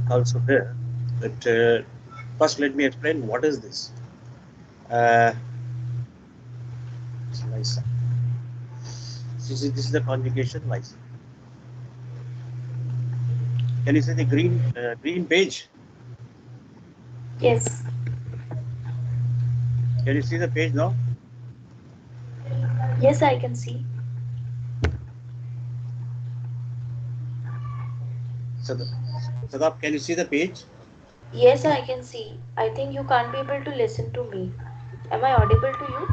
also here. But first, let me explain what is this. Uh, Lysa. This is the conjugation Lysa. Can you see the green page? Yes. Can you see the page now? Yes, I can see. Sadaf, Sadaf, can you see the page? Yes, I can see. I think you can't be able to listen to me. Am I audible to you?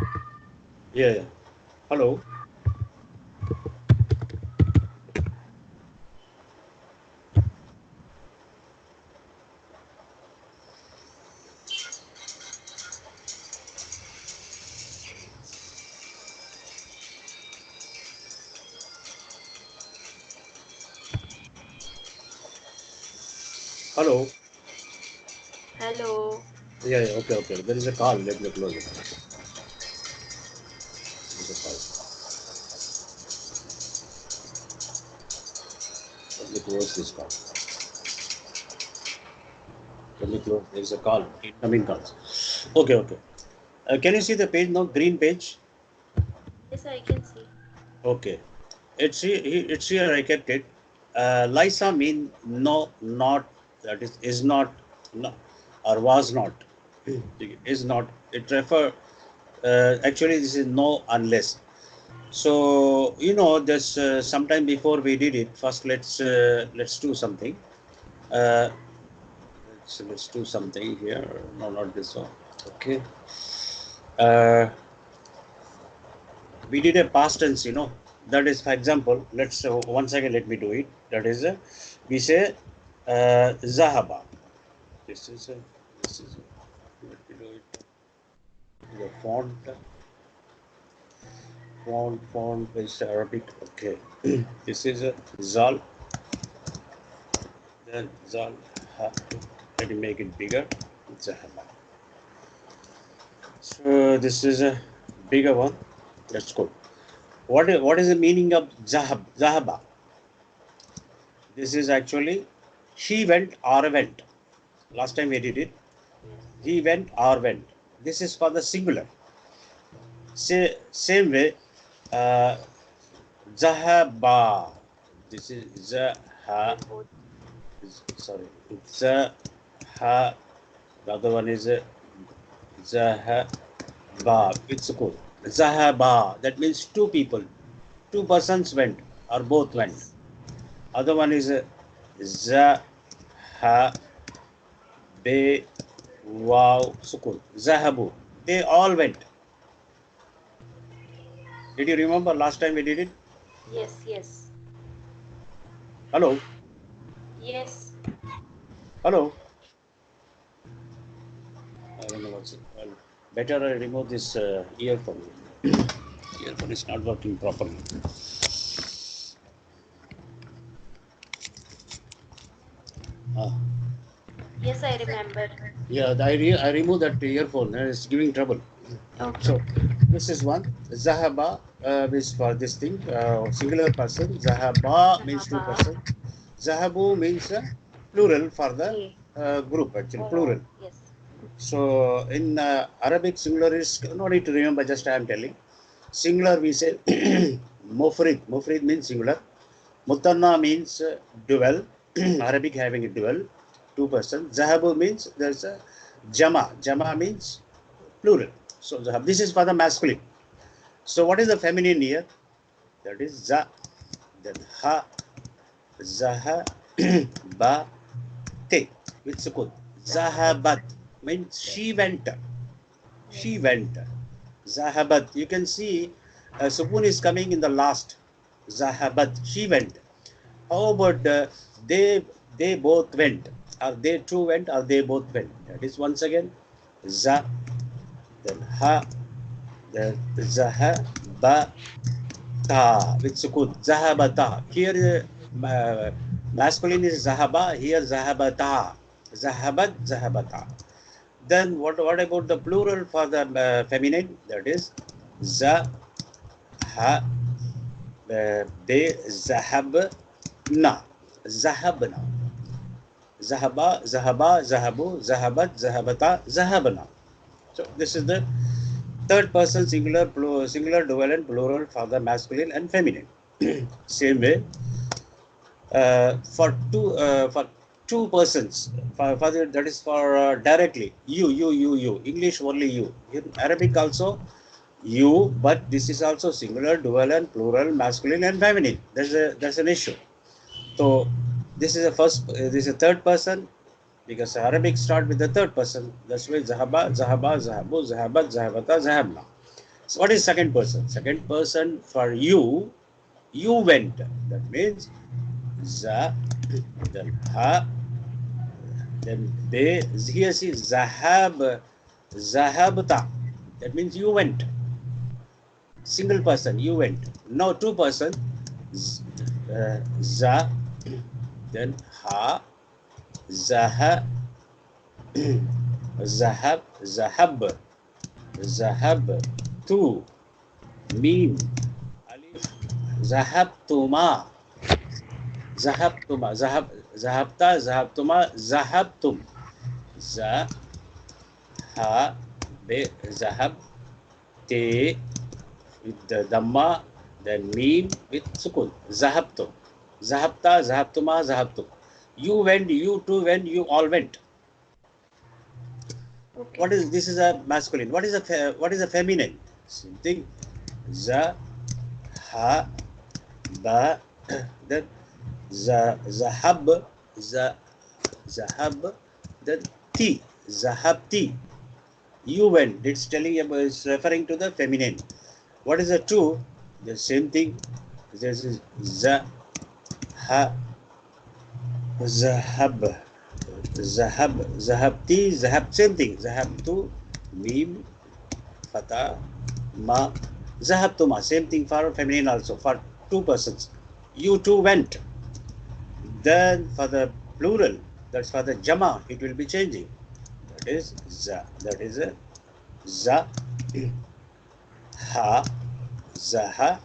Yeah, yeah. Hello. Hello. Hello. Yeah, yeah. Okay, okay. There is a call. Let me close it. There is a call. Let me close this call. Let me close. There is a call. Incoming calls. Okay, okay. Can you see the page now? Green page. Yes, I can see. Okay. It's here. I kept it. Lysa mean no, not that is not, no, or was not, is not. It refer. Actually, this is no unless. So this sometime before we did it. First, let's do something. Uh, let's do something here. No, not this one. Okay. Uh, we did a past tense. That is, for example, let's once again let me do it. That is, we say zahaba. This is let me do it. The font is Arabic. Okay. This is a zal. Then zal. Let me make it bigger. Zahaba. So this is a bigger one. Let's go. What is the meaning of zahaba? This is actually she went or went. Last time we did it. Yes. He went or went. This is for the singular. Same way, uh, zahaba. This is zaha. They're both. Sorry, zaha. The other one is zahaba. It's cool. Zahaba. That means two people, two persons went or both went. Yes. Other one is zaha be wow sukun. Zahabu. They all went. Did you remember last time we did it? Yes, yes. Hello, Yes. hello. I don't know what's it. Well, better I remove this earphone. Earphone is not working properly. Ah, Yes, I remember. yeah, I remove that earphone. It's giving trouble. Okay. So this is one. Zahaba is for this thing. Singular person. Zahaba means two Zahaba. person. Zahabu means plural for the They. group actually All plural. are. Yes. So in Arabic, singular is no need to remember. Just I am telling. Singular we say mufrid. Mufrid means singular. Mutanna means dual. Arabic having a dual, two persons. Zahabu means there's a jama. Jama means plural. So this is for the masculine. So what is the feminine here? That is za, then ha, zaha, ba, te with sukun. Zahabat. Zahabat means Yes. she went. She Yes. went. Zahabat. You can see sukun is coming in the last. Zahabat. She went. How about they they both went? Are they two went or they both went? That is once again za, then ha, then zaha, ba, ta with sukun. Zahabata. Here masculine is zahaba. Here zahabata. Zahabat, zahabata. Then what about the plural for the feminine? That is za, ha, they zahabna, zahabna, zahaba, zahaba, zahabu, zahabat, zahabata, zahabna. So this is the third person singular, singular, dual and plural for the masculine and feminine. Same way, for two persons, for that is for directly you. English only you. In Arabic also you, but this is also singular, dual and plural, masculine and feminine. There's an issue. So this is a first. This is a third person because Arabic start with the third person. That's why zahaba, zahaba, zahabu, zahabat, zahabata, zahabna. So what is second person? Second person for you went. That means za, then ha, then they. Here see zahab, zahabta. That means you went. Single person, you went. Now two person, za, then ha, zaha, zahab, zahab, tu, mim, alif, zahabtuma, zahabta, zahabtuma, zahabtum, za, ha, be, zahab, te, with the dhamma, then mim with sukun, zahabtum, zahabta, zahabtuma, zahabtum. You went, you two went, you all went. Okay. What is this? Is a masculine. What is a feminine? Same thing. Za, ha, ba, then zahab, zahab, then ti, zahabti. You went. It's telling about. It's referring to the feminine. What is the two? The same thing. This is za, ha, zahab, zahabti, zahab. Same thing. Zahabtu, mim, fata, ma, zahabtuma. Same thing for feminine also. For two persons. You two went. Then for the plural, that's for the jama, it will be changing. That is za. That is a za, ha, zaha,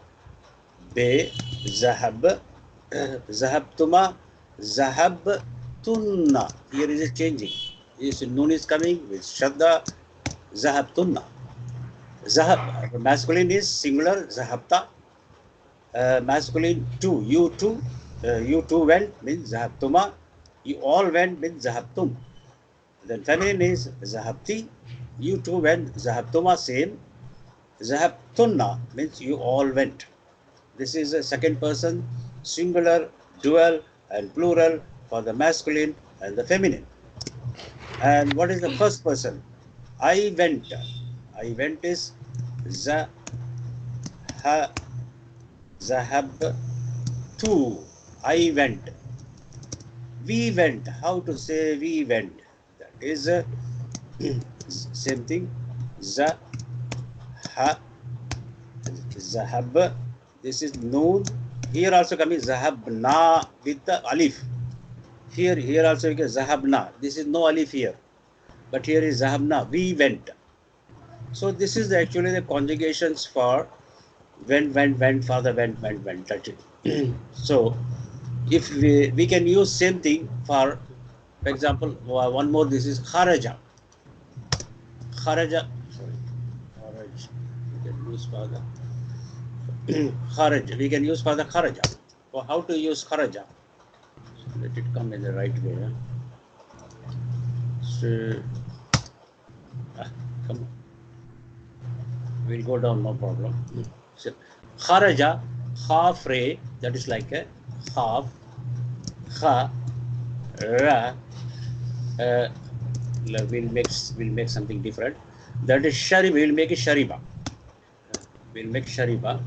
be, zahab, zahabtuma, zahabtunna. Here is a changing. This noon is coming with shadda, zahabtunna. Zahab, masculine is singular, zahabta. Masculine two, you two went means zahabtuma. You all went means zahabtum. Then feminine is zahabti. You two went, zahabtuma, same. Zahabtunna means you all went. This is a second person, singular, dual, and plural for the masculine and the feminine. And what is the first person? I went. I went is za, ha, zahab, tu. I went. We went. How to say we went? That is same thing. Za, ha, zahab. This is noon. Here also coming zahabna with the alif. Here also you get zahabna. This is no alif here, but here is zahabna. We went. So this is actually the conjugations for went, father went. That's it. So if we can use same thing for example, one more. This is kharaja. Kharaja. Sorry, kharaj. We can use for the kharaj. We can use for the kharaja. So how to use kharaja? So let it come in the right way. So come on. We'll go down, no problem. So, kharaja, half re, that is like a half, kha, ra, we'll make something different. That is shari, we'll make it shariba. We'll make shariba.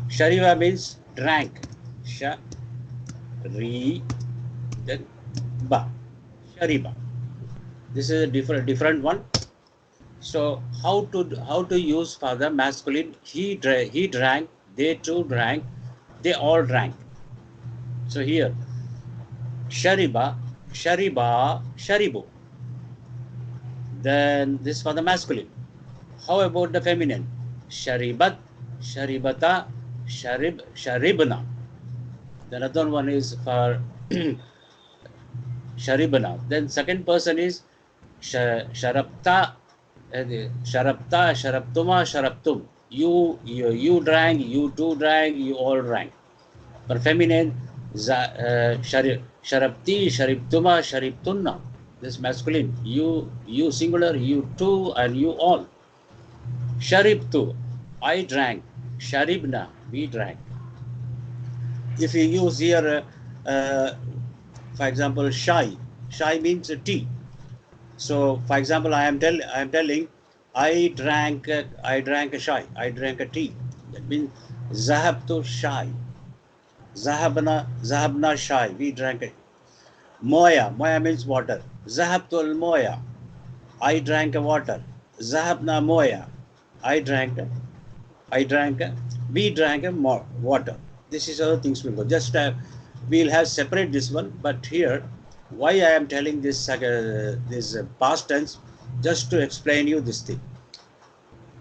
Shariba means drank. Sha, ri, then ba. Shariba. This is a different one. So how to use for the masculine? He drank, they too drank, they all drank. So here, shariba, sharibu. Then this for the masculine. How about the feminine? Sharibat, sharibata, Sharibna. The another one is for Sharibna. Then second person is Sharapta, Sharapta, Sharaptuma, Sharaptum. You drank, you two drank, you all drank. For feminine, Sharapti, Shariptuma, Shariptunna. This masculine. You singular, you two, and you all. Shariptu, I drank. Sharibna, we drank. If you use here, for example, shai. Shai means tea. So, for example, I am telling, I drank a shai. I drank a tea. That means zahabtu shai. Zahabna shai. We drank it. Moya means water. Zahabtu al moya. I drank a water. Zahabna moya. I drank. We drank a water. This is other things will go. Just we'll have separate this one. But here, why I am telling this past tense, just to explain you this thing.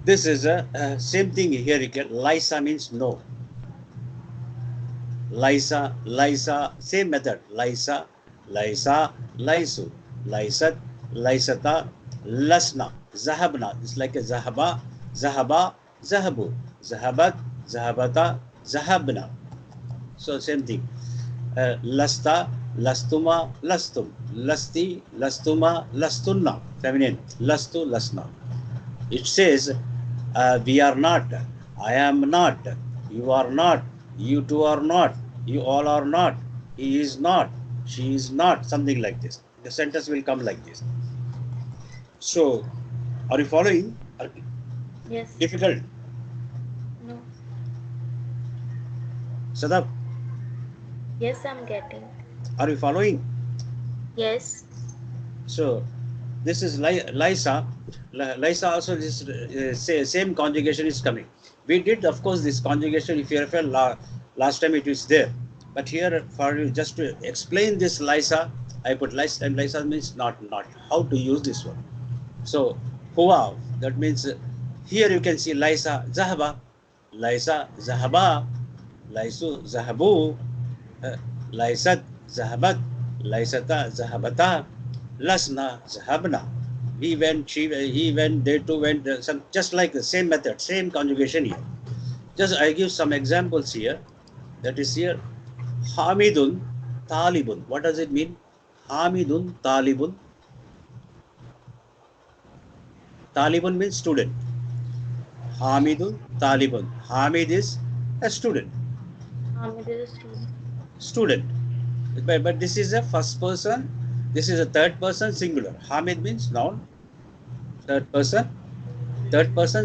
This is a same thing here. You can Lysa means no. Lysa, same method. Lysa, Lysu, Lysat, Lysata, Lasna, Zahabna. It's like a Zahaba, Zahabu, Zahabat, Zahabata, Zahabna. So same thing. Lasta, Lastuma, Lastum, Lasti, Lastuma, Lastunna. Feminine. Lastu, Lasna. It says, we are not, I am not, you are not, you two are not, you all are not, he is not, she is not, something like this. The sentence will come like this. So, are you following? Yes. Difficult? No. Sadaf, Yes, I'm getting. are you following? Yes. So, this is Lysa. Lysa also this same conjugation is coming. We did, of course, this conjugation. If you refer last time, it is there. But here, for you, just to explain this Lysa, I put Lysa, and Lysa means not. How to use this one? So, Huwa, that means here you can see Lysa, Zahaba, Lysa, Zahaba, Lysu, Zahabu, Lysat, Zahabat, Lysata, Zahabata, Lasna, Zahabna. He went, he went, they too went, just like the same method, same conjugation here. Just I give some examples here. That is here, Hamidun, Talibun. What does it mean? Hamidun, Talibun. Talibun means student. Hamidun, Talibun. Hamid is a student. Hamid is a student. Student. But this is a first person. This is a third person singular. Hamid means noun. Third person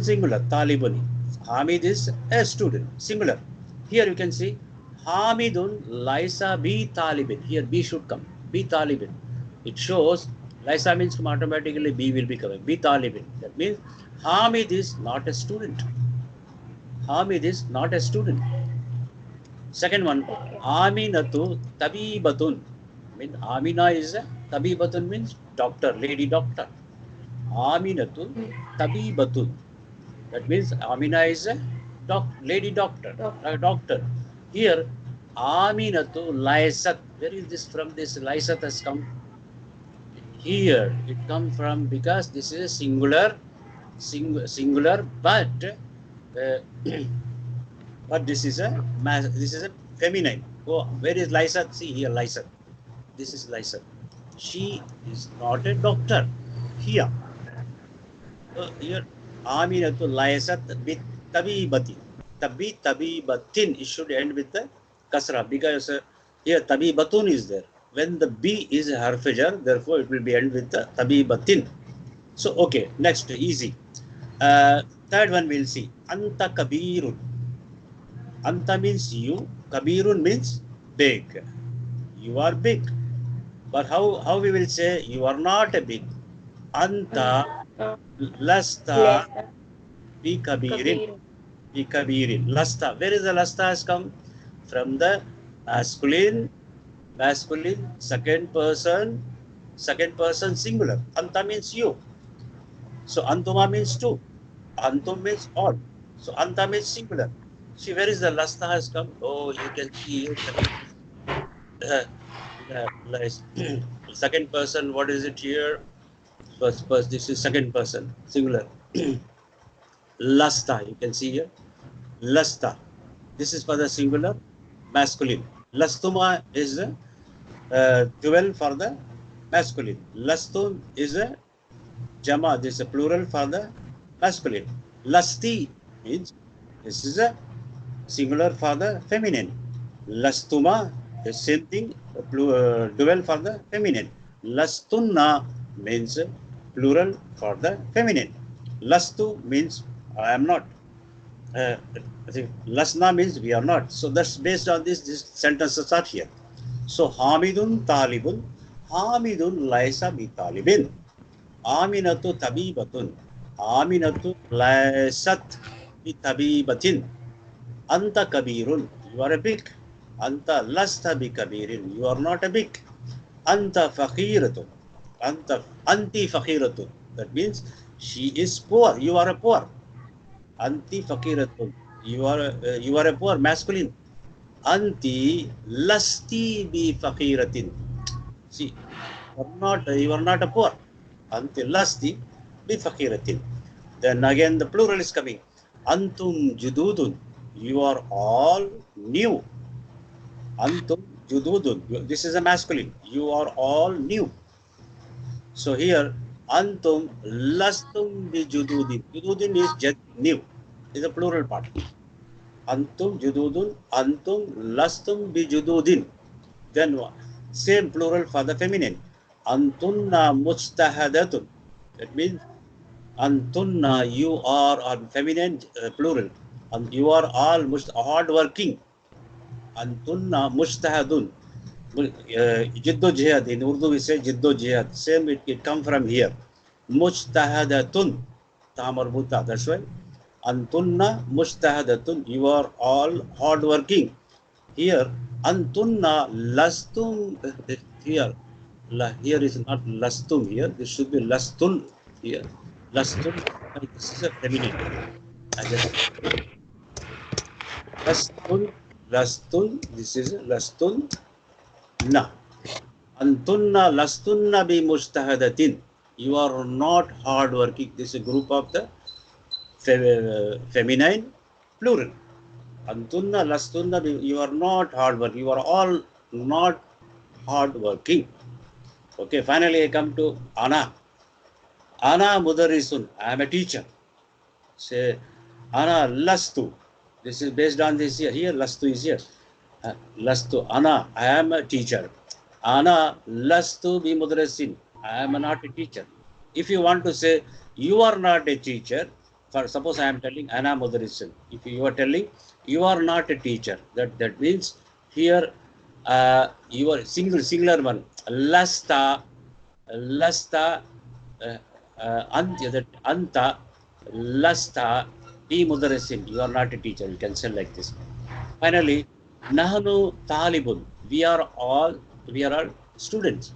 singular. Talibuni. Hamid is a student, singular. Here you can see Hamidun Lysa bi Talibin. Here B should come. Bi Talibin. It shows Lysa means automatically B will be coming. Bi Talibin. That means Hamid is not a student. Hamid is not a student. Second one, Aminatu Tabibatun. I mean, Amina is a Tabibatun means doctor, lady doctor. Aminatu Tabibatun. That means Amina is a lady doctor. Doctor. Here, Aminatu Lysat. Where is this from? This Lysat has come. Here it comes from because this is a singular, but but this is a feminine. Oh, where is Lysat? See here, Lysat. This is Lysat. She is not a doctor. Here, here, Aminatu Lysat with Tabibati. Tabibatin. It should end with the kasra because here Tabibatun is there. When the B is a harfijar, therefore it will be end with the Tabibatin. So okay, next easy. Third one we'll see. Anta Kabirun. Anta means you. Kabirun means big. You are big. But how we will say you are not a big? Anta lasta bi kabirin. Bi kabirin. Lasta. Where is the lasta has come? From the masculine, second person singular. Anta means you. So Antuma means two. Antum means all. So Anta means singular. See, where is the lasta has come? Oh, you can see here second, uh, second person. What is it here? First. This is second person, singular. Lasta. You can see here. Lasta. This is for the singular, masculine. Lastuma is 12 for the masculine. Lastum is a jama. This is a plural for the masculine. Lasti means this is a singular for the feminine. Lastuma is same thing, dual for the feminine. Lastunna means plural for the feminine. Lastu means I am not. Uh, Lasna means we are not. So that's based on this sentences are here. So Hamidun Talibun, Hamidun Laisa bi Talibin, Aminatu Tabibatun, Aminatu Laisat bi Tabibatin, Anta Kabirun, you are a big. Anta Lasta bi Kabirin, you are not a big. Anta Fakiratun, Anti Fakiratun, that means she is poor, you are a poor. Anti Fakiratun, you are a poor, masculine. Anti lasti bi fakiratin. See, you are not a poor. Anti lasti bi fakiratin. Then again the plural is coming. Antum jududun. You are all new. Antum jududun. This is a masculine. You are all new. So here, antum lastum bi jududin. Jududin is just new. Is a plural part. Antum jududun, antum lastum bi jududin. Then same plural for the feminine. Antunna mujtahadatun. That means antunna, you are on feminine plural. And you are all hard working. Antunna mujtahadun. Jiddo jihad. In Urdu we say jiddo jihad. Same it come from here. Mujtahadatun. Tamarbuta. That's why. Antunna mujtahadatun. You are all hard working. Here, antunna lastum. Here, here is not lastum here. This should be lastun here. Lastun. This is a feminine. I just lastun, lastun. This is lastun na. Antunna lastunna bi mujtahadatin. You are not hard working. This is a group of the feminine plural. Antunna lastunna, you are not hard working. You are all not hard working. Okay, finally I come to Ana. Ana mudarisun. I am a teacher. Say Ana lastu. This is based on this here. Here lastu is here. Lastu. Ana. I am a teacher. Ana lastu bi mudarisin. I am not a teacher. If you want to say you are not a teacher, for suppose I am telling Ana mudarisun. If you are telling you are not a teacher, that means here you are singular one. Lasta anta lasta bi mudarisin. You are not a teacher. You can say like this. Finally, nahnu talibun. We are all students.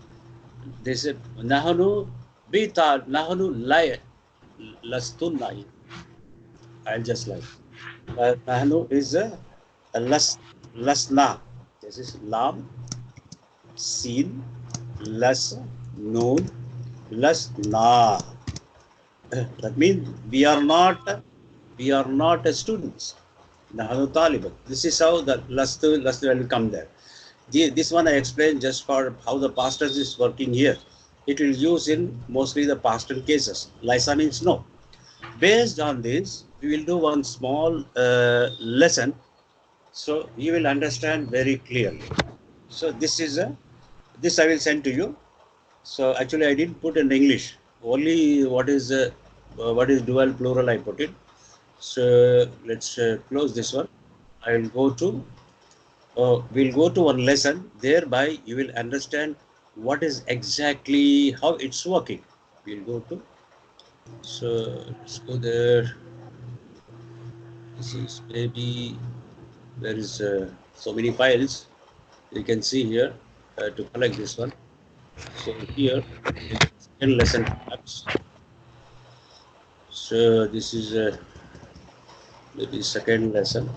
This is nahnu nahnu lastunna. I'll just like. Nahnu is a lasna. This is lam, sin, las, noon, lasna. That means we are not students. Nahnu taliban. This is how the lastu will come there. This one I explained just for how the past tense is working here. It will use in mostly the past tense cases. Lisa means no. Based on this, we will do one small lesson, so you will understand very clearly. So this I will send to you. So actually I didn't put in English. Only what is dual plural I put it. So let's close this one. I will go to. We'll go to one lesson. Thereby you will understand what is exactly how it's working. We'll go to. So let's go there. This is maybe there is so many files you can see here to collect this one. So here second lesson tabs. So this is maybe second lesson.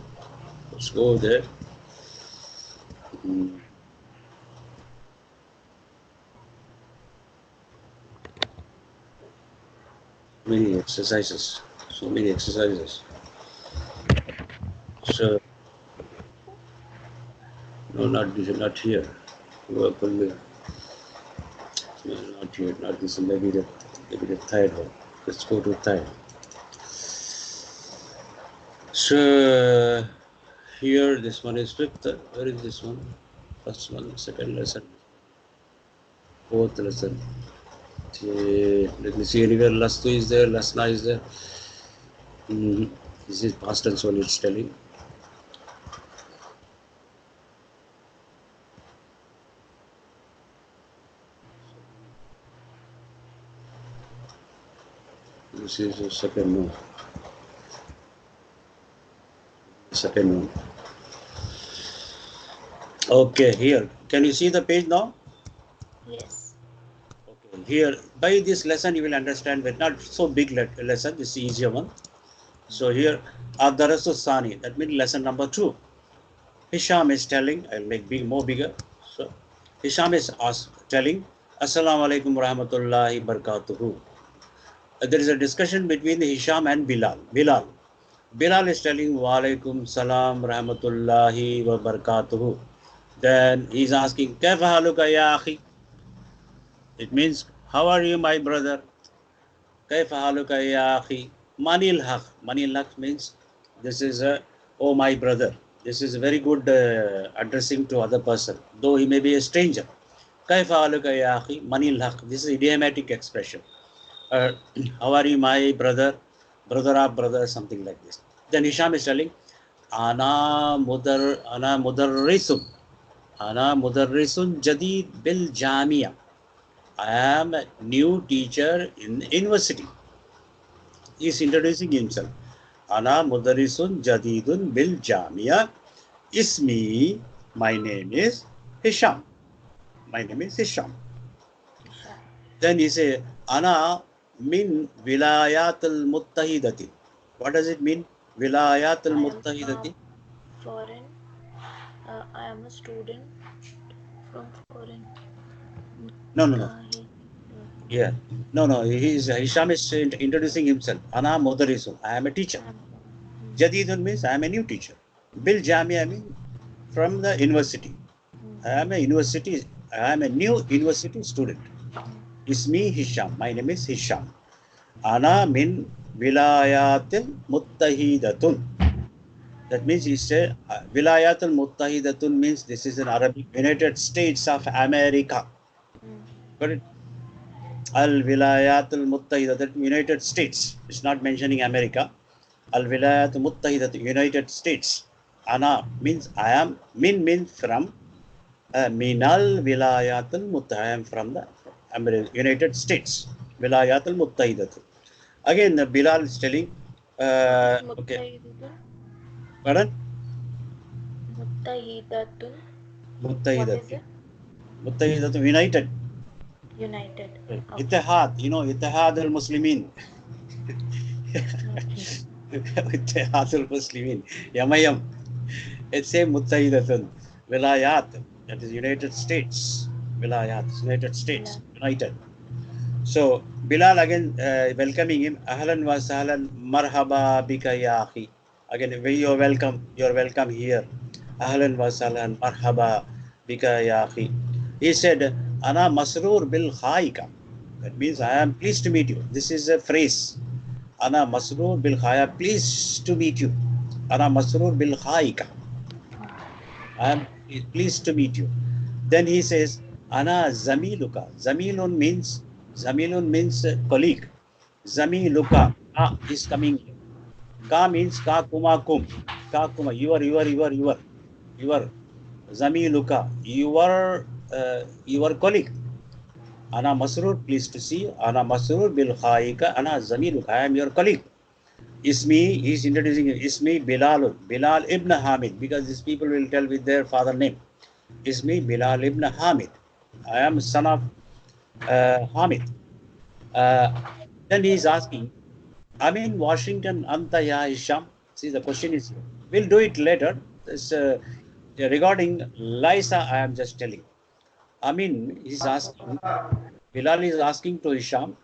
Let's go there. Many exercises. So many exercises. So no, not here. Work only. No, not here. Not this. Maybe the third one. Let's go to third. So here this one is fifth. Where is this one? First one, second lesson, fourth lesson. Let me see anywhere Lastu is there, Lasna is there. This is past tense one it's telling. This is the second one. Second one. Okay, here. Can you see the page now? Yes. Okay, here by this lesson you will understand, but not so big lesson. This is easier one. So here Adarasu Sani, that means lesson number 2. Hisham is telling, I'll make bigger. So Hisham is telling, Assalamu alaikum rahmatullahi barakatuhu. There is a discussion between Hisham and Bilal. Bilal is telling, Wa alaikum salam rahmatullahi wa barakatuhu. Then he is asking, Kaifa haluka ya akhi? It means, how are you, my brother? Kaifa haluka ya akhi? Manil haq. Manil haq means, this is oh my brother. This is a very good addressing to other person, though he may be a stranger. Kaifa haluka ya akhi? Manil haq. This is idiomatic expression. How are you, my brother? Brother, something like this. Then Hisham is telling, Ana mudarrisun jadid bil jamia. I am a new teacher in university. He is introducing himself. Ana mudarrisun jadidun bil jamia. Ismi, my name is Hisham. Then he says, Ana min wilayat al-muttahidati. What does it mean? Wilayat al-muttahidati? Foreign. I am a student from foreign. No. Yeah. No. Hisham is introducing himself. Ana mudarrisun. I am a teacher. Jadidun means I am a new teacher. Bil Jamia means from the university. I am a new university student. Ismi Hisham. My name is Hisham. Ana min wilayatil muttahidatun. That means he said wilayatil muttahidatun means this is in Arabic, United States of America. Got it? Al wilayatil muttahida, that United States. It's not mentioning America. Al wilayatil muttahida, United States. Ana means I am. Min means from. Minal wilayatil muttahida. I am from the United States. Wilayatil muttahidatu. Again, Bilal is telling. Okay. Pardon? Muttahidatun. Muttahidatu. Muttahidatu. United. Okay. Ittihad. You know, Ittihad al-Muslimin. Ittihad al-Muslimin. Yamayam. It's a Muttahidatun. Wilayat. That is United States. Wilayat. United States. United. So Bilal again welcoming him. Ahlan wa sahlan, marhaba bika ya akhi. Again, you're welcome. You're welcome here. Ahlan wa sahlan, marhaba bika ya akhi. He said, Ana masroor bil khaika. That means I am pleased to meet you. This is a phrase. Ana masroor bil khaya. Pleased to meet you. Ana masroor bil khaika. I am pleased to meet you. Then he says, Ana zamiluka. Zamilun means colleague. Zamiluka. Ka is coming here. Ka means ka kuma kum. Ka kuma. You are. Zamiluka. Your colleague. Ana masrur, pleased to see you. Ana masrur bil khaika. Ana zamiluka. I am your colleague. Ismi, he is introducing him. Ismi Bilal. Bilal ibn Hamid. Because these people will tell with their father name. Ismi Bilal ibn Hamid. I am son of Hamid. Then he is asking, I'm in Washington, Anta ya Hisham. See, the question is, we'll do it later. This, regarding Liza, I am just telling. I mean, he's asking, Bilal is asking to Hisham,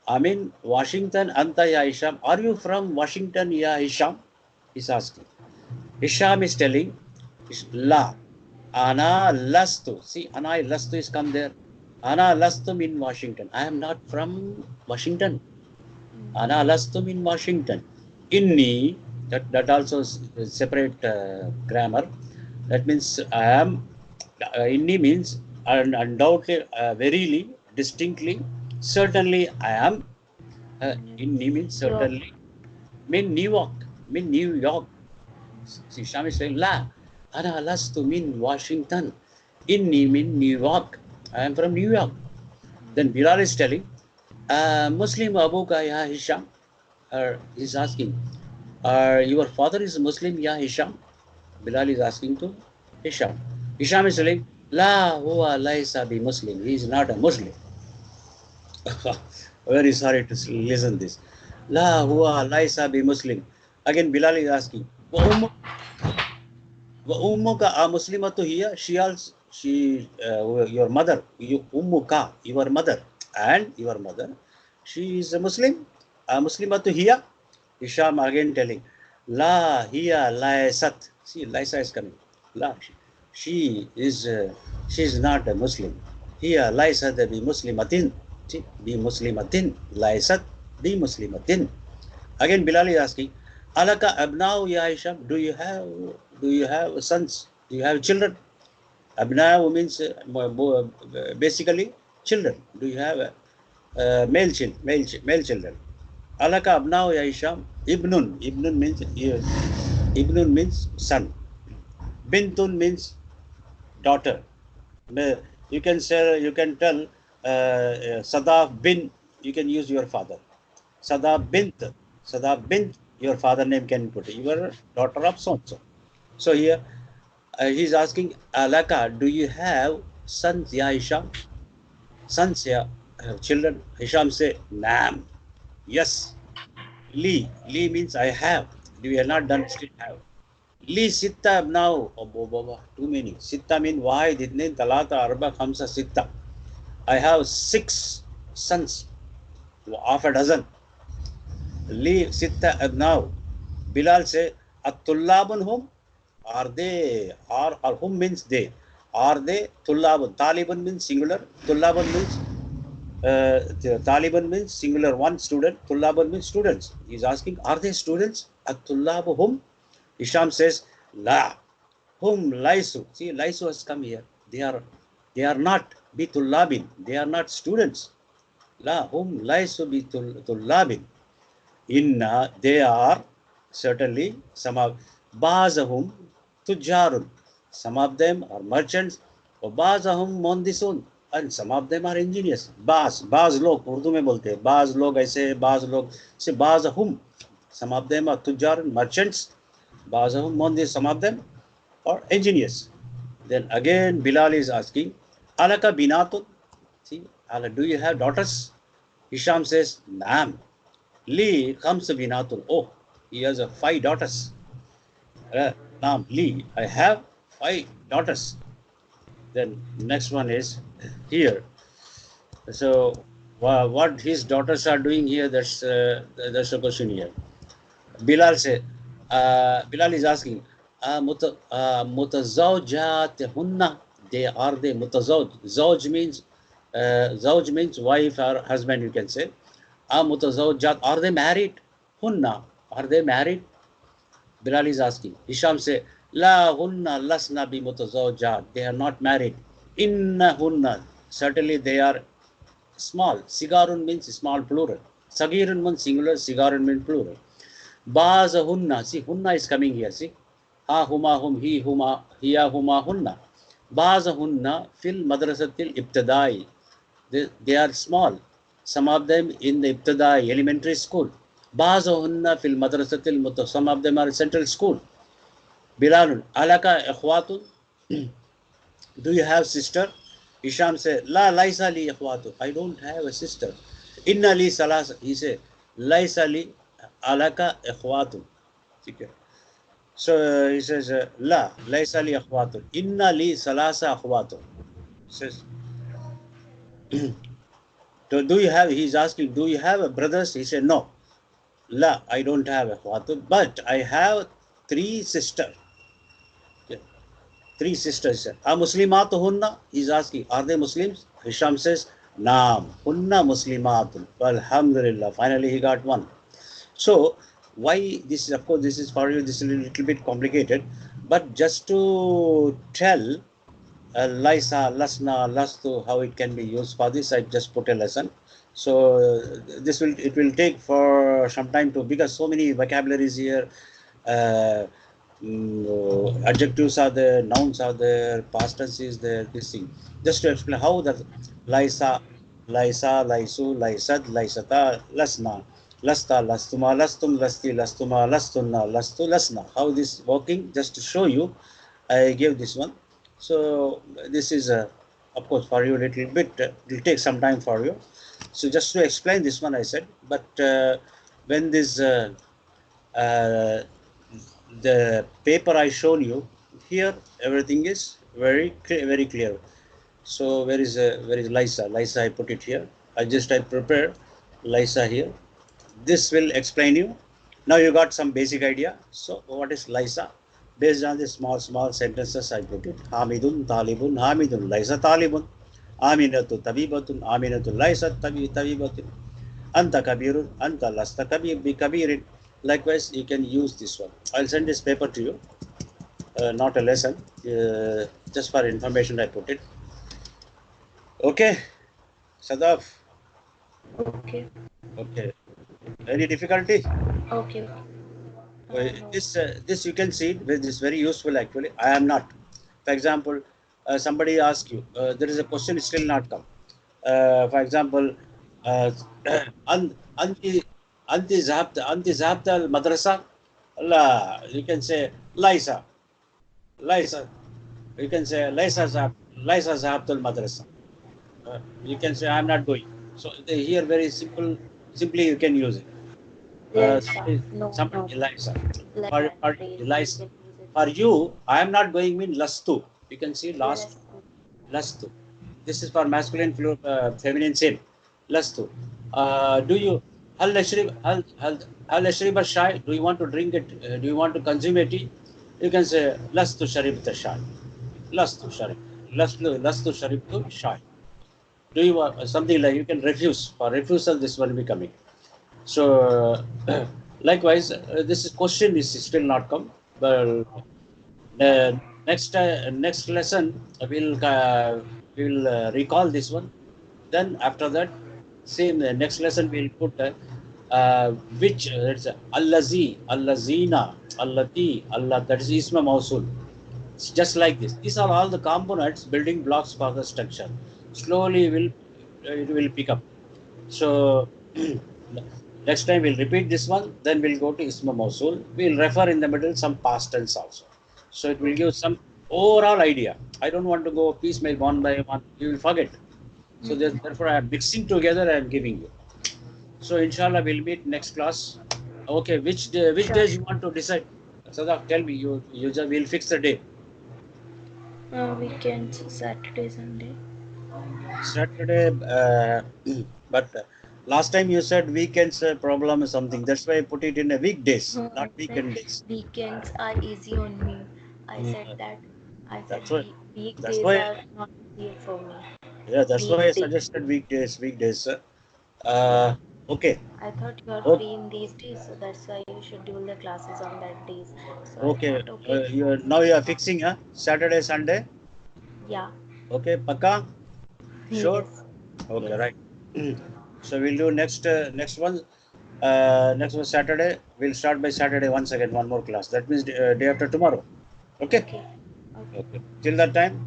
I mean, Washington, Anta ya Hisham. Are you from Washington, ya Hisham? He's asking. Hisham is telling, La, Ana Lastu. See, Ana Lastu is come there. Ana Lastu in Washington. I am not from Washington. Ana Lastu in Washington. Inni, that also is separate grammar. That means I am, inni means undoubtedly, verily, distinctly, certainly I am. Inni means York. certainly. Mean New York. Mean New York. See, Sham is saying, La, Ana Lastu mean Washington. Inni mean New York. I am from New York. Then Bilal is telling, Muslim Abuka ya Hisham. He's asking, your father is Muslim ya Hisham? Bilal is asking to Hisham. Hisham is telling, La huwa laisa bi Muslim. He is not a Muslim. Very sorry to listen this. La huwa laisa bi Muslim. Again Bilal is asking, Ummuka a Muslimatu hiya? Your mother, Ummuka, your mother, and your mother, she is a Muslim. A Muslimatu hiya? Hisham again telling, La hiya laisat. See, Laisa is coming. La, she is not a Muslim. Hiya laisat bi Muslimatin. See, bi Muslimatin. Laisat bi Muslimatin. Again, Bilal is asking, Alaka abnao ya Hisham, do you have sons? Do you have children? Abnao means basically children. Do you have male children? Alaka abnao ya Hisham. Ibnun means son. Bintun means daughter. You can say, you can tell Sadaf bin, you can use your father. Sadaf bint, your father name can put. You are daughter of so and so. So here he's asking, Alaka, do you have sons, ya Hisham? Sons, ya children? Hisham say, Naam. Yes. Li means I have. We are not done, still have. Li sitta now. Oh, Baba, too many. Sitta mean why? Didn't talata arba khamsa sitta. I have 6 sons, half a dozen. Li sitta now. Bilal say, At-tullabun hum? Are they, or whom means they? Are they tullabun? Taliban means singular. Tullabun means Taliban means singular, one student. Tullaban means students. He's asking, are they students? At-tullabu hum? Hisham says, La. Hum laisu. See, laisu has come here. They are not bi tullabin. They are not students. La hum laisu bi tullabin. Inna, they are certainly some of Bazahum Tujarun. Some of them are merchants. Or Bazahum Mondisun. And some of them are engineers. बाज लोग उर्दू में बोलते हैं. बाज लोग ऐसे, बाज लोग से बाज़हुम. Some of them are तुजार, merchants. बाज़हुम मोंदे, some of them are engineers. Then again Bilal is asking, Alaka binatun. See, do you have daughters? Hisham says, Naam. Li comes binatun. Oh, he has 5 daughters. Naam, Li, I have 5 daughters. Then next one is here. So what his daughters are doing here, that's the question here. Bilal say, Bilal is asking, mutazawjat hunna, they mutazawj. Zawj means wife or husband, you can say. Mutazawjat, are they married? Hunna, are they married? Bilal is asking. Hisham say, La hunna lasna bi mutazawjat. They are not married. Inna hunna. Certainly they are small. Sigarun means small, plural. Sagirun means singular. Sigarun means plural. Baza hunna. See, hunna is coming here. See. Ha huma hum, he huma, hiya huma hunna. Baza hunna fil madrasatil ibtidai. They are small. Some of them in the ibtidai, elementary school. Baza hunna fil madrasatil mutah. Some of them are central school. Bilalun, alaka ikhwatun. Do you have sister? Hisham said, La laisa li ikhwatun. I don't have a sister. Inna li salasa. He said, Laisa li alaka ikhwatun. So he says, La, laysa li akhwatun. Inna li salasa akhwatun. Says, do you have, he's asking, do you have a brothers? He said, no. La, I don't have a akhwatun, but I have three sisters. Okay. Three sisters. Are Muslimatu hunna? He's asking, are they Muslims? Hisham says, Naam, hunna Muslimatun. Alhamdulillah. Finally, he got one. So, why this is, of course, this is for you, this is a little bit complicated, but just to tell Lysa, Lasna, Lastu, how it can be used for this, I just put a lesson. So, it will take for some time to, because so many vocabularies here, uh, adjectives are there, nouns are there, past tense is there, this thing. Just to explain how that Lysa, Lysa, Lysu, Lysad, Lysata, Lasna, Lasta, Lastuma, Lastum, Lasti, Lastuma, Lastunna, Lastu, Lasna. How this working, just to show you, I gave this one. So this is, of course, for you a little bit, it will take some time for you. So just to explain this one, I said, but when this uh, the paper I shown you here, everything is very clear. So where is Lysa? Lysa, I put it here. I prepare Lysa here. This will explain you. Now you got some basic idea. So what is Lysa? Based on the small sentences I put it. Hamidun Talibun Hamidun Lysa Talibun. Aminatu Tabibatun Aminatu Lysa Tabibatun. Anta Kabirun Anta Lasta Kabirin. Likewise, you can use this one. I'll send this paper to you. Not a lesson. Just for information I put it. Okay. Sadaf. Okay. Okay. Any difficulty? Okay. No. This you can see. This is very useful actually. I am not. For example, somebody asks you. There is a question still not come. For example, uh, anti anti zahabta al madrasa. La. You can say Laisa. Laisa. You can say Laisa zahabta al madrasa. You can say I am not going. So here very simply you can use it. Lisa. No, Somebody no. Eliza. Let For phrase. You Eliza, can use it. for you, I am not going mean lastu. You can see last Yes. lastu. This is for masculine, feminine same. Lastu. Do you hal yashrib shy? Do you want to drink it? Do you want to consume it? You can say lastu sharib shy. Lastu sharib. Lastu sharib shy. Do you want something like you can refuse? For refusal, this one will be coming. So, likewise, this question is still not come. But next lesson we'll recall this one. Then after that, same next lesson we'll put which it's allazi, allazina, allati, allah. That is isma mausul. It's just like this. These are all the components, building blocks for the structure. Slowly, it will pick up. So next time we'll repeat this one, then we'll go to Isma Mosul. We'll refer in the middle some past tense also. So it will give some overall idea. I don't want to go piecemeal one by one. You will forget. So therefore, I am mixing together. I am giving you. So inshallah, we'll meet next class. Okay, which Sure. days you want to decide? Sadaf, tell me. You just will fix the day. Weekends, Saturday, Sunday. Saturday, but last time you said weekends problem is something. That's why I put it in a weekdays, No, not I said weekend days. weekends are easy on me. I said Mm, that. I said That's why. That's weekdays why. are not easy for me. Yeah, that's why I Weekdays. suggested weekdays. Weekdays. Uh, okay. I thought you are Oh, free in these days, so that's why you schedule the classes on that days. So I okay. thought, okay, Now you are fixing, huh? Saturday, Sunday. yeah, Okay, Paka. Sure. yes, Okay, yes. right. So we'll do next one. Next one Saturday. We'll start by Saturday once again. One more class. That means day after tomorrow. Okay. Okay, okay. Okay. Till that time,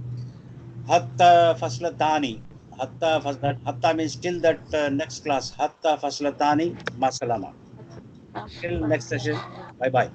hatta faslatani. Hatta means till that next class. Hatta faslatani. Masalama. Till next session. Bye bye.